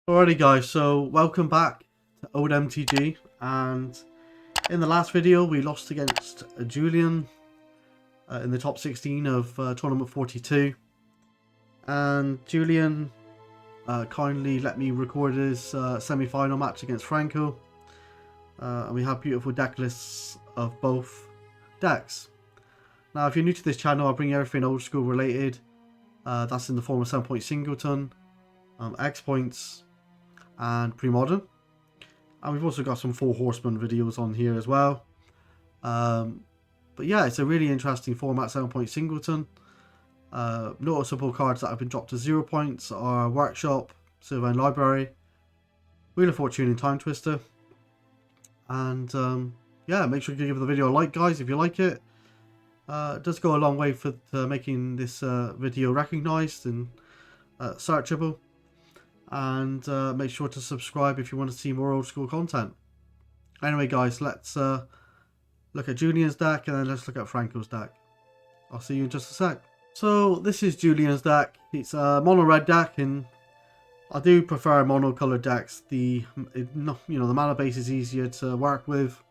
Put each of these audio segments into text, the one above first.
Alrighty guys, so welcome back to OldschoolMTG, and in the last video we lost against Julian in the top 16 of tournament 42, and Julian kindly let me record his semi-final match against Franko, and we have beautiful deck lists of both decks. Now if you're new to this channel, I bring everything old school related, that's in the form of 7-point Singleton, X points, and pre-modern, and we've also got some 4 horsemen videos on here as well. But yeah, it's a really interesting format. 7-point Singleton. Noticeable cards that have been dropped to 0 points are Workshop, Survey and Library, Wheel of Fortune and Time Twister. And yeah, make sure you give the video a like, guys, if you like it. It does go a long way for making this video recognized and searchable. And make sure to subscribe if you want to see more old school content. Anyway guys, let's look at Julian's deck, and then let's look at Franko's deck. I'll see you in just a sec. So this is Julian's deck. It's a mono red deck, and I do prefer mono colored decks. The mana base is easier to work with.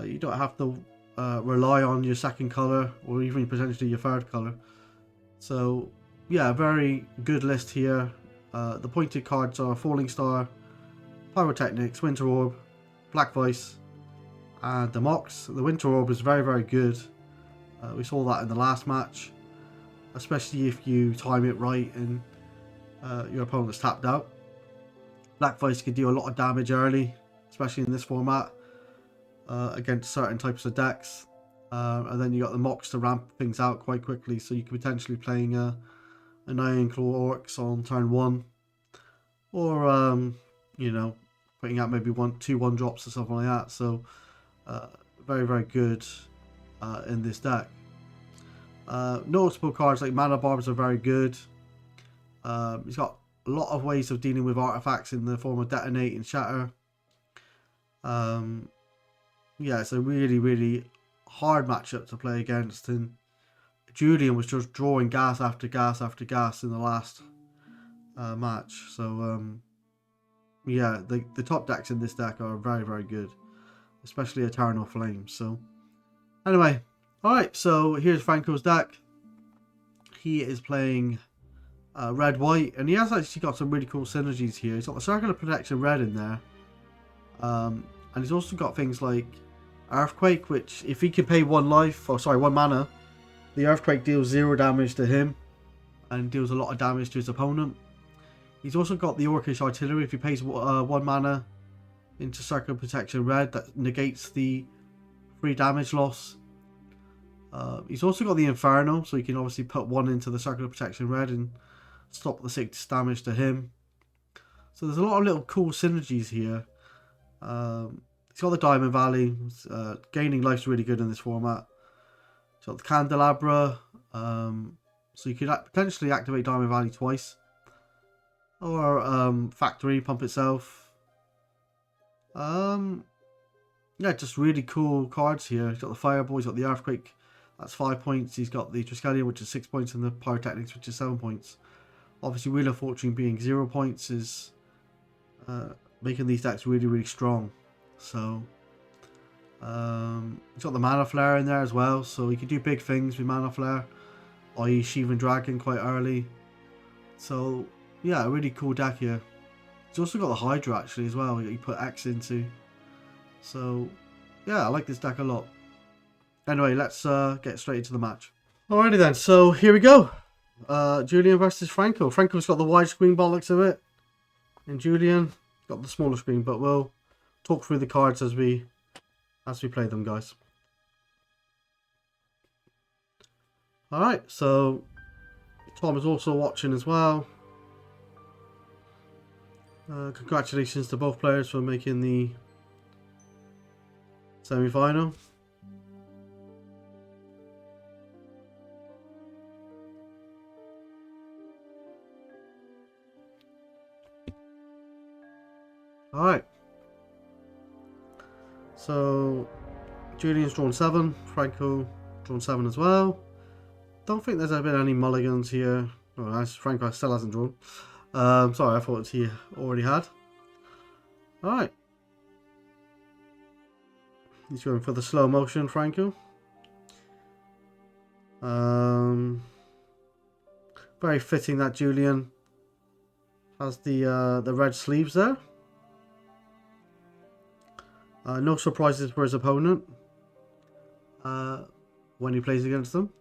You don't have to rely on your second color or even potentially your third color. So yeah, very good list here. The pointed cards are Falling Star, Pyrotechnics, Winter Orb, Black Vice, and the Mox. The Winter Orb is very, very good. We saw that in the last match, especially if you time it right and your opponent's tapped out. Black Vice can do a lot of damage early, especially in this format, against certain types of decks. And then you got the Mox to ramp things out quite quickly, so you could potentially playing an Iron Claw Orcs on turn 1, or you know, putting out maybe 2 1-drops or something like that. So very, very good in this deck. Noticeable cards like Mana Barbs are very good. He's got a lot of ways of dealing with artifacts in the form of Detonate and Shatter. Yeah, it's a really, really hard matchup to play against, and Julian was just drawing gas after gas after gas in the last match. So yeah, the top decks in this deck are very, very good, especially Eternal Flame. So anyway, alright, so here's Franko's deck. He is playing red-white, and he has actually got some really cool synergies here. He's got the Circle of Protection red in there, and he's also got things like Earthquake, which if he can pay 1 life, or sorry, 1 mana, the Earthquake deals 0 damage to him and deals a lot of damage to his opponent. He's also got the Orcish Artillery. If he pays 1 mana into Circle of Protection red, that negates the 3 damage loss. He's also got the Inferno, so you can obviously put 1 into the Circle of Protection red and stop the 6 damage to him. So there's a lot of little cool synergies here. He's got the Diamond Valley. Gaining life's really good in this format. He's got the Candelabra, so you could potentially activate Diamond Valley twice. Or Factory, pump itself. Yeah, just really cool cards here. He's got the Fireball, he's got the Earthquake, that's 5 points. He's got the Triskelion, which is 6 points, and the Pyrotechnics, which is 7 points. Obviously, Wheel of Fortune being 0 points is making these decks really, really strong. So he's got the Mana Flare in there as well, so he can do big things with Mana Flare, i.e. Sheeving Dragon quite early. So yeah, a really cool deck here. He's also got the Hydra actually as well, you put X into. So yeah, I like this deck a lot. Anyway, let's get straight into the match. Alrighty then, so here we go. Julian versus Franko. Franko's got the widescreen bollocks of it, and Julian got the smaller screen, but we'll talk through the cards as we play them, guys. Alright, so Tom is also watching as well. Congratulations to both players for making the semi-final. Alright. So Julian's drawn 7, Franko drawn 7 as well. Don't think there's been any mulligans here. Oh, Franko still hasn't drawn. Sorry, I thought he already had. Alright. He's going for the slow motion, Franko. Very fitting that Julian has the red sleeves there. No surprises for his opponent when he plays against them.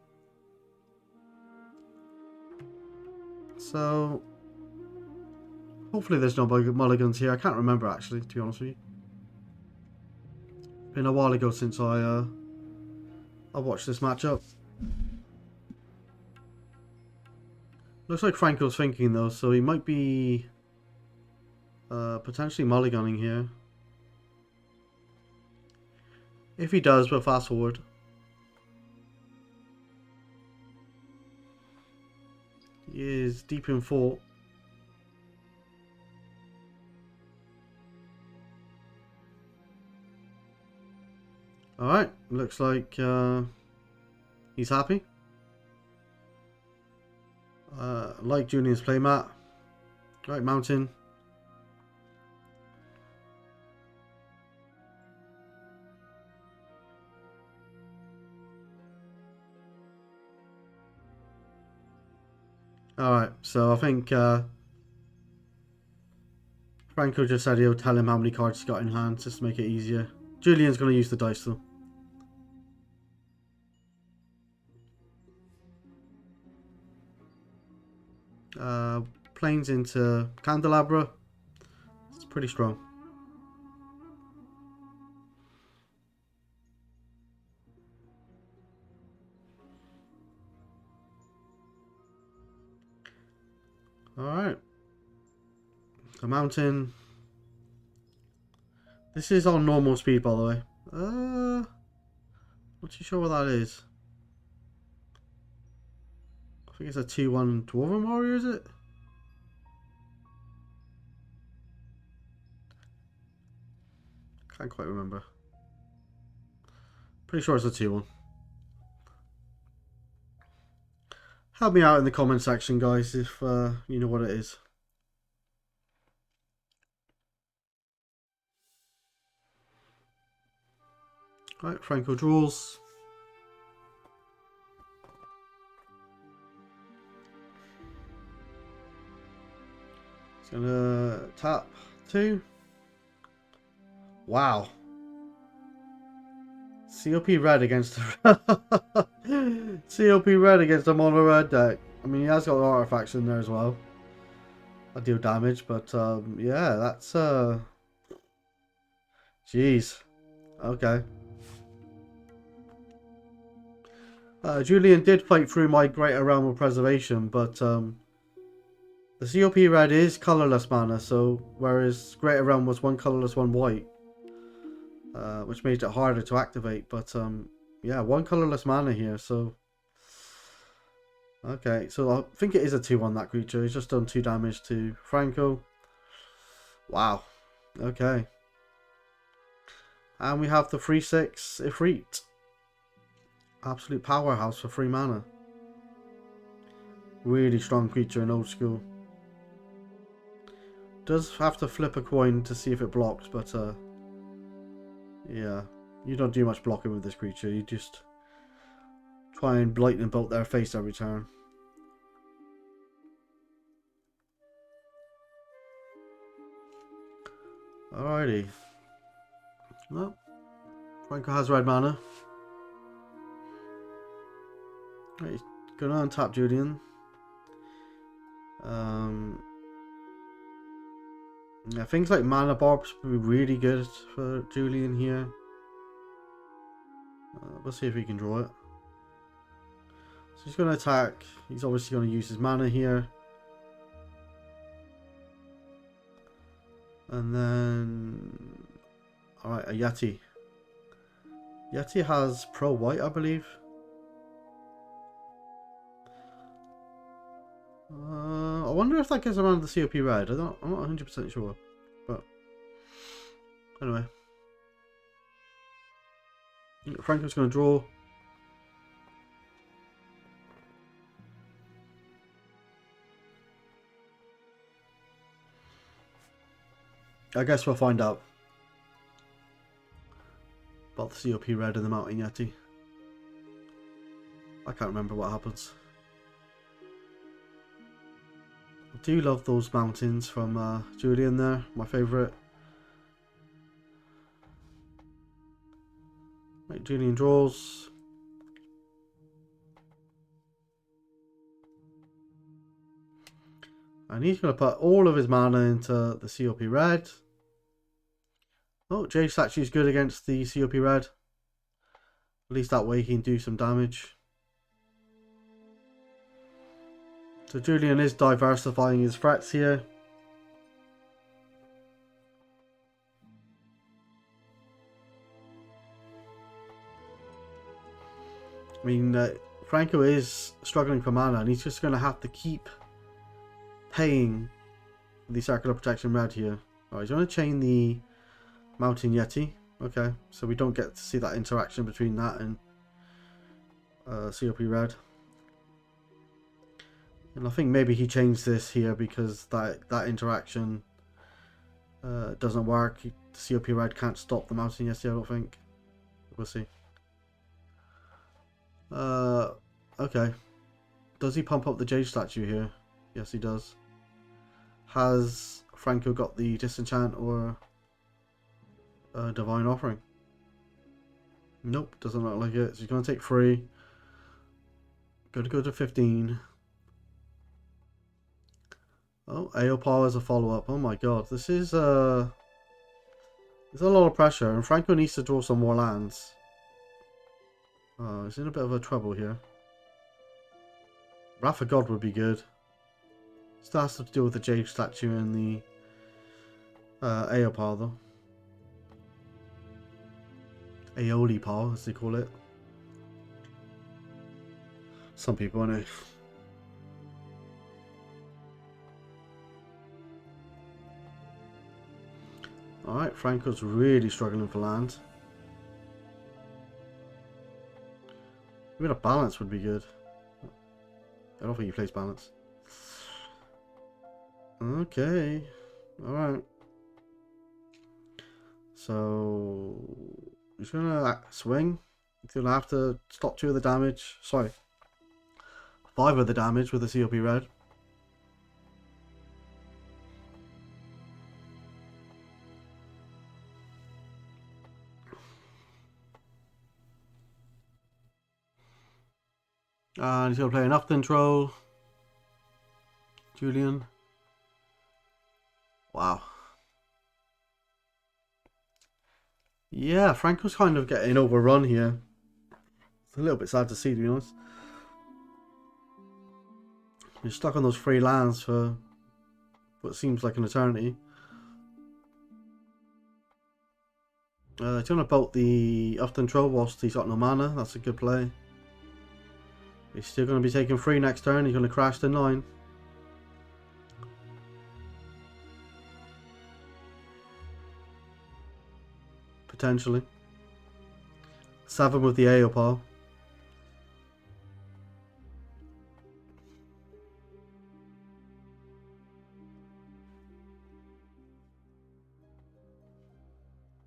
So hopefully there's no mulligans here. I can't remember actually, to be honest with you. Been a while ago since I watched this matchup. Looks like Franko's thinking though, so he might be potentially mulliganing here. If he does, we'll fast forward. He is deep in thought. Alright, looks like he's happy. Like Julian's playmat. Right, mountain. Alright, so I think Franko just said he'll tell him how many cards he's got in hand just to make it easier. Julian's going to use the dice though. Planes into Candelabra. It's pretty strong. Alright. The mountain. This is on normal speed, by the way. Not too sure what that is. I think it's a 2-1 Dwarven Warrior, is it? Can't quite remember. Pretty sure it's a 2-1. Help me out in the comment section, guys, if you know what it is. Right, Franko draws. He's gonna tap 2. Wow. COP red against the COP red against the Mono Red deck. I mean, he has got artifacts in there as well. I deal damage, but yeah, that's jeez. Okay. Julian did fight through my Greater Realm of Preservation, but the COP red is colorless mana, so whereas Greater Realm was 1 colorless, 1 white. Which made it harder to activate, but yeah, 1 colorless mana here, so okay, so I think it is a 2-1 that creature. He's just done 2 damage to Franko. Wow, okay. And we have the 3/6 Ifrit. Absolute powerhouse for 3 mana. Really strong creature in old school. Does have to flip a coin to see if it blocks, but yeah, you don't do much blocking with this creature. You just try and lightning bolt their face every turn. Alrighty. Well, Franko has red mana. Right, he's gonna untap Julian. Yeah, things like mana barbs would be really good for Julian here. We'll see if he can draw it. So he's going to attack. He's obviously going to use his mana here. And then... Alright, a Yeti. Yeti has pro white, I believe. I wonder if that gets around the COP red. I'm not 100% sure. But anyway. Franko's going to draw. I guess we'll find out about the COP Red and the Mountain Yeti. I can't remember what happens. I do love those mountains from Julian there, my favourite. Right, Julian draws. And he's going to put all of his mana into the COP Red. Oh, Jade Statue's good against the COP Red. At least that way he can do some damage. So Julian is diversifying his threats here. I mean, Franko is struggling for mana and he's just going to have to keep paying the Circular Protection Red here. Alright, he's going to chain the Mountain Yeti. Okay, so we don't get to see that interaction between that and COP Red. And I think maybe he changed this here because that interaction doesn't work. The COP Red can't stop the Mountain Yeti, I don't think. We'll see. Okay. Does he pump up the Jade Statue here? Yes, he does. Has Franko got the Disenchant or Divine Offering? Nope, doesn't look like it. So he's going to take 3. Going to go to 15. Oh, AO Power as a follow-up. Oh my god, this is there's a lot of pressure, and Franko needs to draw some more lands. He's in a bit of a trouble here. Wrath of God would be good. Still has to deal with the Jade Statue and the AO Power though. Aeoli Power, as they call it. Some people, I know. Alright, Franko's really struggling for land. Even a balance would be good. I don't think he plays balance. Okay. Alright. So he's gonna swing. He's gonna have to stop 2 of the damage. Sorry. 5 of the damage with the COP Red. And he's going to play enough control. Julian. Wow. Yeah, Franko's kind of getting overrun here. It's a little bit sad to see, to be honest. He's stuck on those 3 lands for what seems like an eternity. He's going to bolt the Up Control whilst he's got no mana. That's a good play. He's still going to be taking 3 next turn. He's going to crash to 9. Potentially. 7 with the AO Power.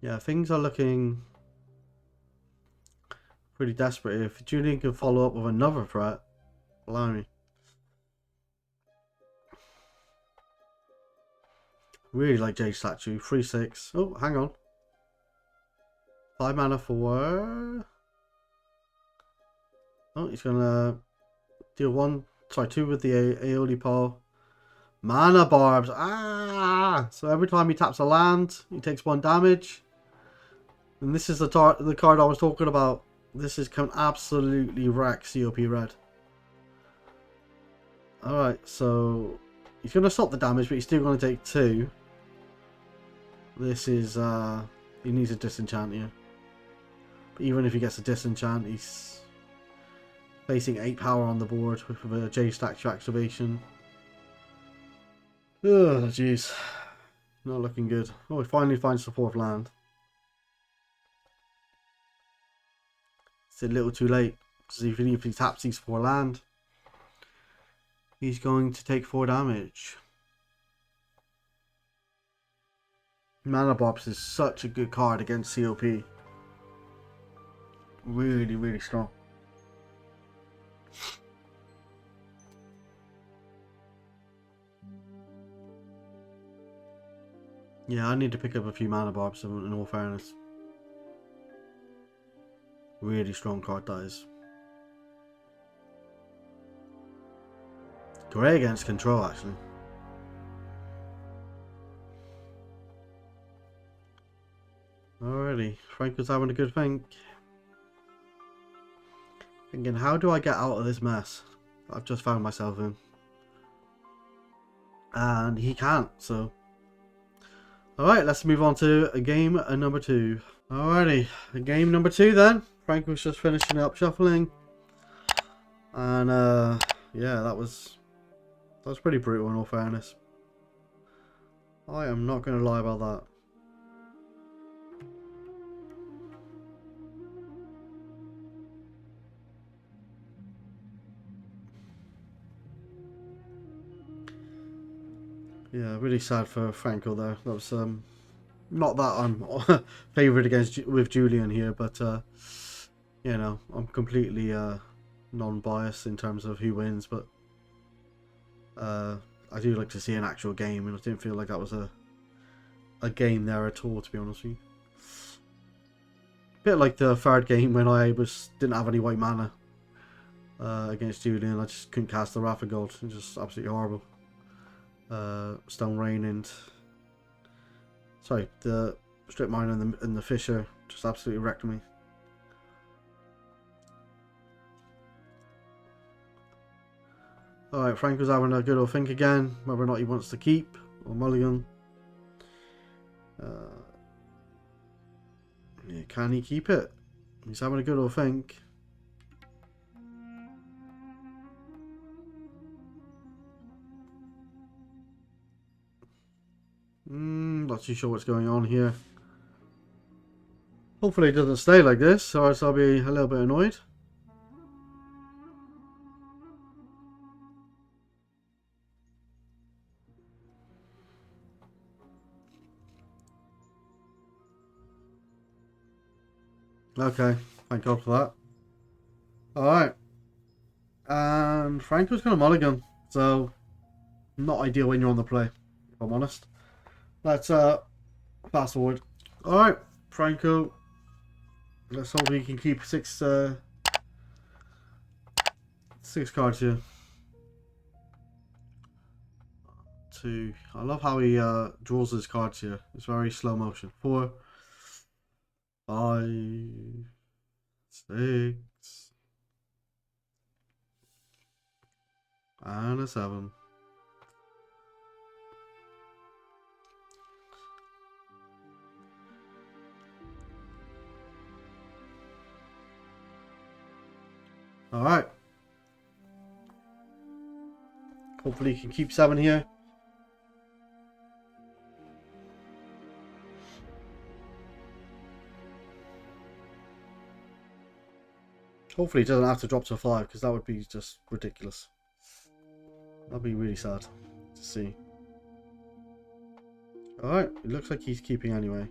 Yeah, things are looking pretty desperate. If Julian can follow up with another threat, allow me. Really like Jade Statue. 3/6. Oh, hang on. 5 mana for. Oh, he's gonna deal 2 with the Aeoli Power. Mana Barbs. Ah! So every time he taps a land, he takes 1 damage. And this is the card I was talking about. This can absolutely wreck COP Red. Alright, so he's going to stop the damage, but he's still going to take 2. This is, he needs a Disenchant here. But even if he gets a Disenchant, he's facing 8 power on the board with a Jade Statue activation. Oh, jeez. Not looking good. Oh, he finally finds the 4th land. It's a little too late, because even if he taps these 4 land, he's going to take 4 damage. Mana Bops is such a good card against COP. Really, really strong. Yeah, I need to pick up a few Mana Bops in all fairness. Really strong card that is. Great against control actually. Alrighty, Franko's having a good think. Thinking, how do I get out of this mess I've just found myself in? And he can't, so. Alright, let's move on to game number 2. Alrighty, game number 2 then. Franko's just finishing up shuffling. And yeah, that was pretty brutal in all fairness. I am not going to lie about that. Yeah, really sad for Franko there. That was not that I'm favoured against with Julian here, but you know, I'm completely non-biased in terms of who wins, but I do like to see an actual game, and I didn't feel like that was a game there at all, to be honest with you. Bit like the third game when I didn't have any white mana against Julian. I just couldn't cast the Wrath of God. It was just absolutely horrible. Stone Rain and sorry, the Strip Mine and the Fisher just absolutely wrecked me. Alright, Franko's having a good old think again, whether or not he wants to keep or mulligan. Yeah, can he keep it? He's having a good old think. Not too sure what's going on here. Hopefully it doesn't stay like this, or else I'll be a little bit annoyed. Okay, thank God for that. Alright. And Franko's got a mulligan, so not ideal when you're on the play, if I'm honest. Let's fast forward. Alright, Franko. Let's hope he can keep six cards here. 2. I love how he draws his cards here. It's very slow motion. 4, 5, 6, and a 7. Alright. Hopefully he can keep 7 here. Hopefully he doesn't have to drop to 5, because that would be just ridiculous. That'd be really sad to see. Alright, it looks like he's keeping anyway.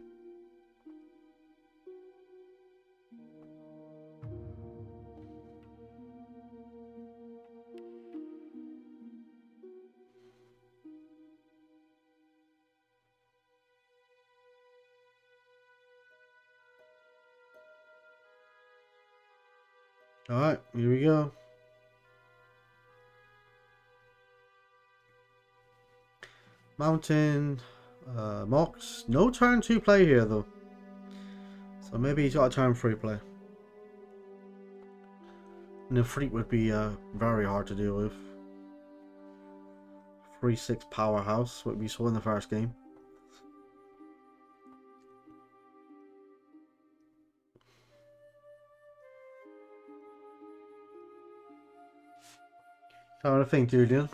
Alright, here we go. Mountain, Mox. No turn 2 play here though. So maybe he's got a turn 3 play. And the Freak would be very hard to deal with. 3-6 powerhouse, what we saw in the first game. How do you think, Julian?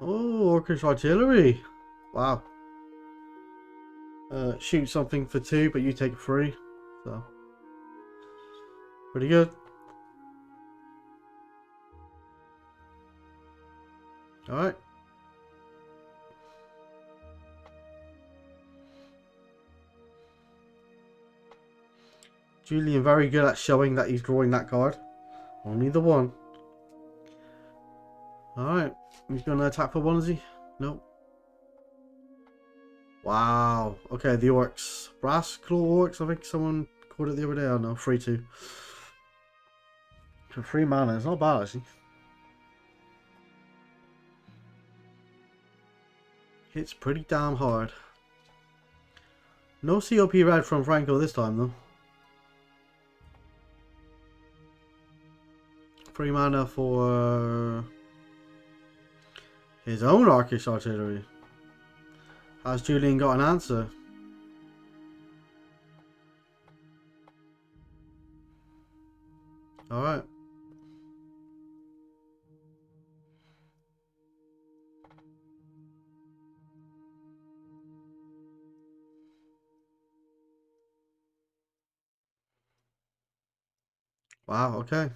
Oh, Orchestra Artillery. Wow. Shoot something for 2, but you take 3. So, pretty good. Alright. Julian very good at showing that he's drawing that card. Only the one. Alright. He's going to attack for one, is he? Nope. Wow. Okay, the orcs. Brass Claw Orcs, I think someone called it the other day. I don't know. 3-2. For 3 mana. It's not bad, actually. Hits pretty damn hard. No COP red from Franko this time, though. 3 mana for his own Arkish Artillery. Has Julian got an answer? Alright. Wow, okay.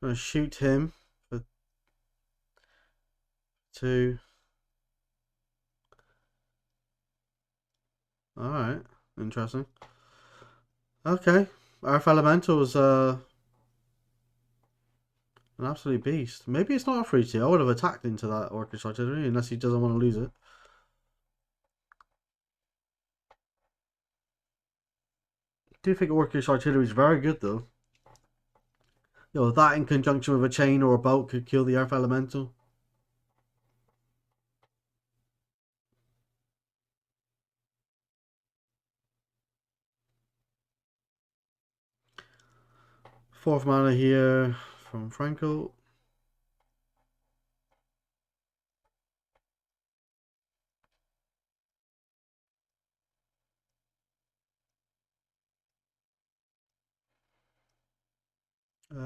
Gonna shoot him for 2. Alright, interesting. Okay. Earth Elemental's an absolute beast. Maybe it's not a 3-2. I would have attacked into that Orcish Artillery unless he doesn't want to lose it. I do think Orcish Artillery is very good though. You know, that in conjunction with a chain or a boat could kill the Earth Elemental. Fourth mana here from Franko.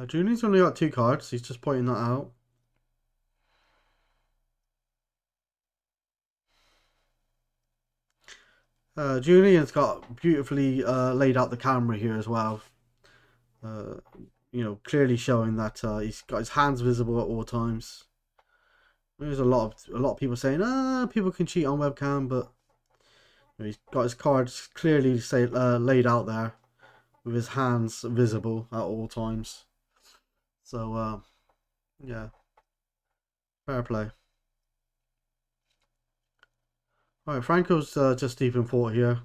Julian's only got 2 cards. He's just pointing that out. Julian's got beautifully laid out the camera here as well. You know, clearly showing that he's got his hands visible at all times. There's a lot of people saying, people can cheat on webcam, but you know, he's got his cards clearly laid out there with his hands visible at all times. So, yeah, fair play. Alright, Franco's just deep in thought here.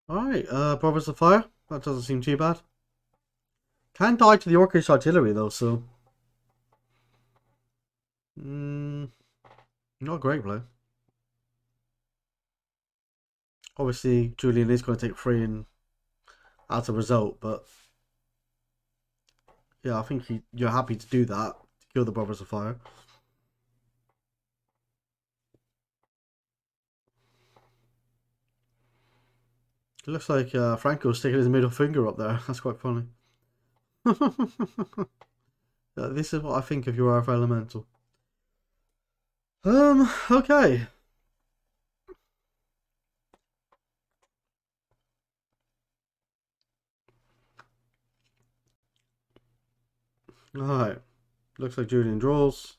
Alright, Brothers of Fire. That doesn't seem too bad. Can die to the Orcish Artillery though, so... not a great play. Obviously, Julian is going to take 3 and as a result, but... yeah, I think you're happy to do that. To kill the Brothers of Fire. It looks like Franco's sticking his middle finger up there. That's quite funny. This is what I think of your Earth Elemental. Okay. Alright. Looks like Julian draws.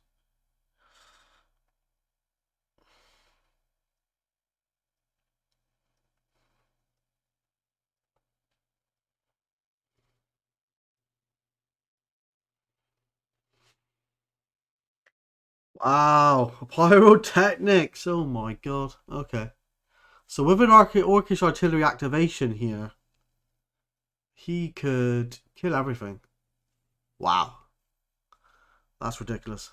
Wow, pyrotechnics! Oh my god. Okay. So with an Orcish Artillery activation here, he could kill everything. Wow. That's ridiculous.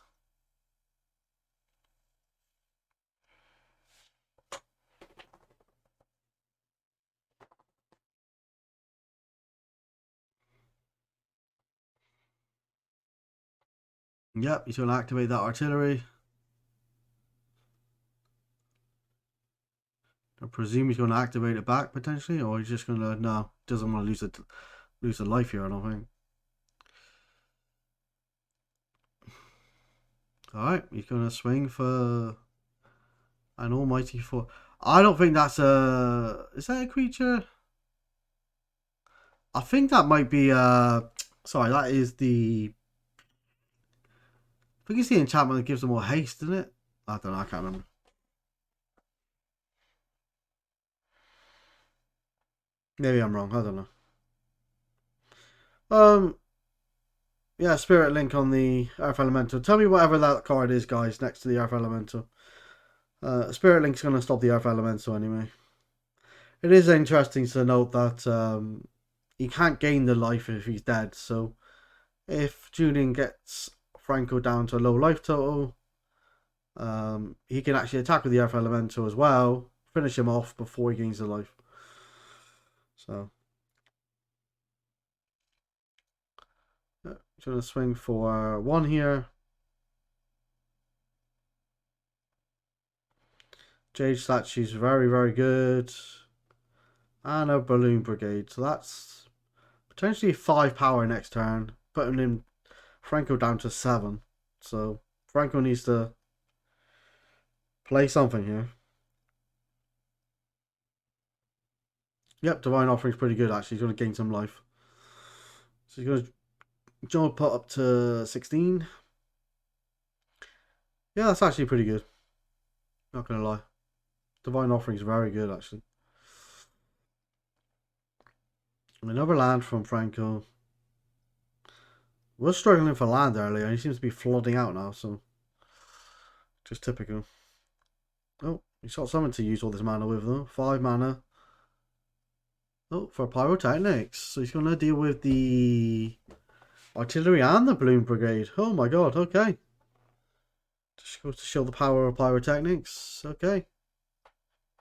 Yep, he's going to activate that artillery. I presume he's going to activate it back potentially, or he's just going to no, doesn't want to lose a life here. I don't think. Alright, he's going to swing for an almighty 4. I don't think that's a... Is that a creature? I think that might be... Sorry, that is the... I think it's the enchantment that gives them more haste, isn't it? I don't know, I can't remember. Maybe I'm wrong, I don't know. Yeah, Spirit Link on the Earth Elemental. Tell me whatever that card is, guys, next to the Earth Elemental. Spirit Link's going to stop the Earth Elemental anyway. It is interesting to note that he can't gain the life if he's dead. So if Julian gets Franko down to a low life total, he can actually attack with the Earth Elemental as well, finish him off before he gains the life. So he's going to swing for 1 here. Jade Statue's very, very good. And a Balloon Brigade. So that's potentially 5 power next turn, putting him Franko down to 7. So Franko needs to play something here. Yep, Divine Offering's pretty good actually. He's going to gain some life. So he's going to jump up to 16. Yeah, that's actually pretty good. Not going to lie. Divine Offering's very good actually. Another land from Franko. Was struggling for land earlier. He seems to be flooding out now, so just typical. Oh, he's got something to use all this mana with though. 5 mana. Oh, for Pyrotechnics. So he's going to deal with the Artillery and the Balloon Brigade. Oh my god, okay. Just goes to show the power of Pyrotechnics. Okay.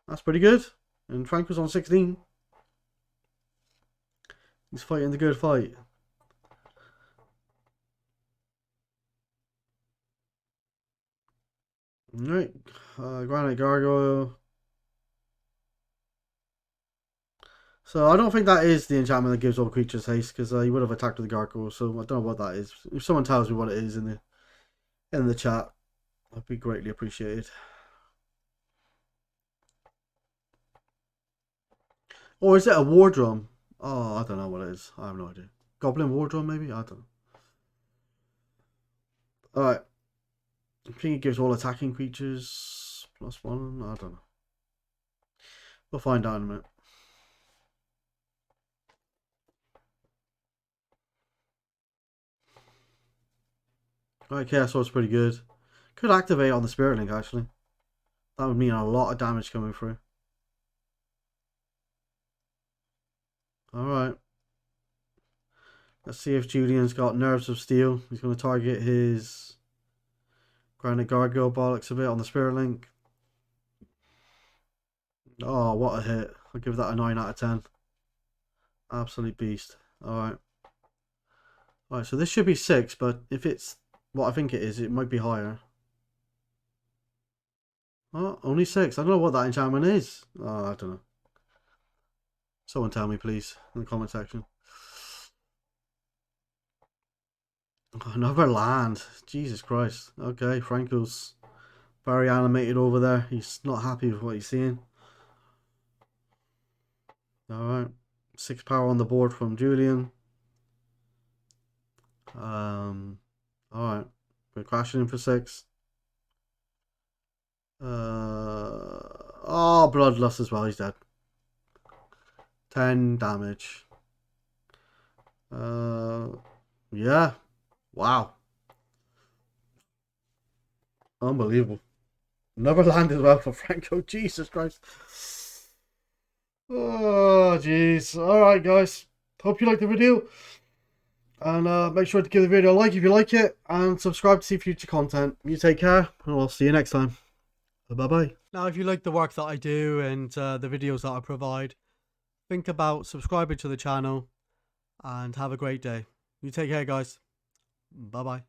That's pretty good. And Franko's on 16. He's fighting the good fight. Alright. Granite Gargoyle. So I don't think that is the enchantment that gives all creatures haste, because he would have attacked with the Gargoyle. So I don't know what that is. If someone tells me what it is in the chat, that'd be greatly appreciated. Or is it a War Drum? Oh, I don't know what it is. I have no idea. Goblin War Drum, maybe? I don't know. Alright. I think it gives all attacking creatures +1. I don't know. We'll find out in a minute. Alright, Chaos Sword's pretty good. Could activate on the Spirit Link actually. That would mean a lot of damage coming through. Alright. Let's see if Julian's got Nerves of Steel. He's going to target his Granite Gargoyle bollocks a bit on the Spirit Link. Oh, what a hit. I'll give that a 9 out of 10. Absolute beast. Alright. Alright, so this should be 6, but if it's what I think it is, it might be higher. Oh, only 6. I don't know what that enchantment is. Oh, I don't know. Someone tell me, please, in the comment section. Another land. Jesus Christ. Okay, Franko's very animated over there. He's not happy with what he's seeing. Alright. 6 power on the board from Julian. Alright. We're crashing in for 6. Oh, Bloodlust as well. He's dead. 10 damage. Yeah. Wow. Unbelievable. Another land as well for Franko. Jesus Christ. Oh, jeez. Alright, guys. Hope you liked the video. And make sure to give the video a like if you like it. And subscribe to see future content. You take care. And I'll see you next time. Bye-bye. Now, if you like the work that I do and the videos that I provide, think about subscribing to the channel. And have a great day. You take care, guys. Bye-bye.